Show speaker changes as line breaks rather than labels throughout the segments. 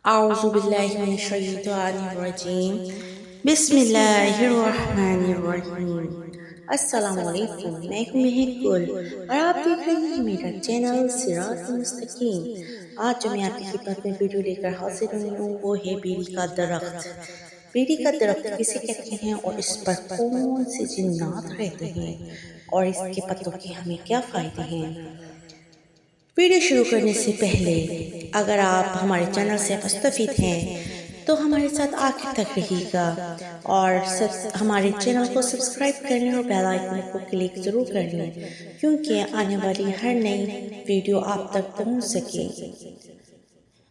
اعوذ باللہ من الشیطان الرجیم بسم اللہ الرحمن الرحیم۔ السلام علیکم، میں ہوں مہک گل اور آپ دیکھ رہے ہیں میرا چینل صراط مستقیم۔ آج جو میں آپ کی خدمت میں ویڈیو لے کر حاضر ہوئی ہوں وہ ہے بیری کا درخت۔ بیری کا درخت کسے کہتے ہیں اور اس پر کون سے جنات رہتے ہیں اور اس کے پتوں کے ہمیں کیا فائدے ہیں؟ ویڈیو شروع کرنے سے پہلے اگر آپ ہمارے چینل سے مستفید ہیں تو ہمارے ساتھ آخر تک رہیے گا اور ہمارے چینل کو سبسکرائب کریں اور بیل آئیکن کو کلک ضرور کر لیں کیونکہ آنے والی ہر نئی ویڈیو آپ تک پہنچ سکے۔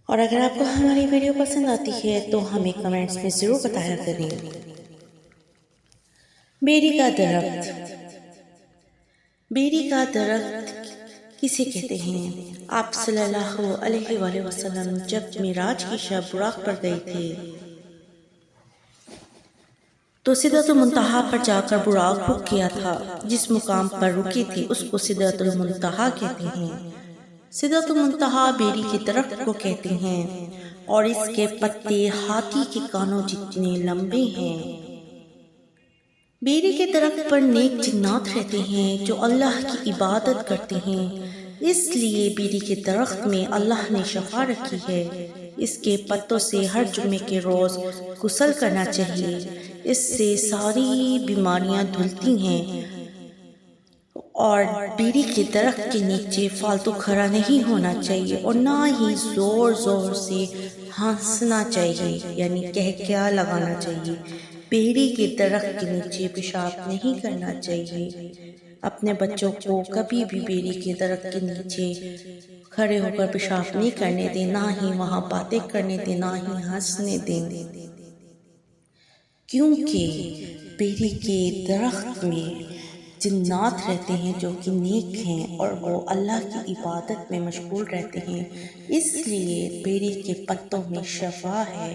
اور اگر آپ کو ہماری ویڈیو پسند آتی ہے تو ہمیں کمنٹس میں ضرور بتایا کریں۔ بیری کا درخت۔ بیری کا درخت کسے کہتے ہیں؟ آپ صلی اللہ علیہ وآلہ وسلم جب معراج کی شب براق پر گئے تھے تو سدرۃ المنتہا پر جا کر براق رک گیا تھا۔ جس مقام پر رکی تھی اس کو سدرۃ المنتہا کہتے ہیں۔ سدرۃ المنتہا بیری کے درخت کو کہتے ہیں اور اس کے پتے ہاتھی کے کانوں جتنے لمبے ہیں۔ بیری کے درخت پر نیک جنات رہتے ہیں جو اللہ کی عبادت کرتے ہیں، اس لیے بیری کے درخت میں اللہ نے شفا رکھی ہے۔ اس کے پتوں سے ہر جمعے کے روز غسل کرنا چاہیے، اس سے ساری بیماریاں دھلتی ہیں۔ اور بیری کے درخت کے نیچے فالتو کھڑا نہیں ہونا چاہیے اور نہ ہی زور زور سے ہنسنا چاہیے، یعنی کہکیا لگانا چاہیے۔ بیری کے درخت کے نیچے پیشاب نہیں کرنا چاہیے۔ اپنے بچوں کو کبھی بھی بیری کے درخت کے نیچے کھڑے ہو کر پیشاب نہیں کرنے دیں، نہ ہی وہاں باتیں کرنے دیں، نہ ہی ہنسنے دیں، کیونکہ بیری کے درخت میں جنات رہتے ہیں جو کہ نیک ہیں اور وہ اللہ کی عبادت میں مشغول رہتے ہیں، اس لیے بیری کے پتوں میں شفا ہے۔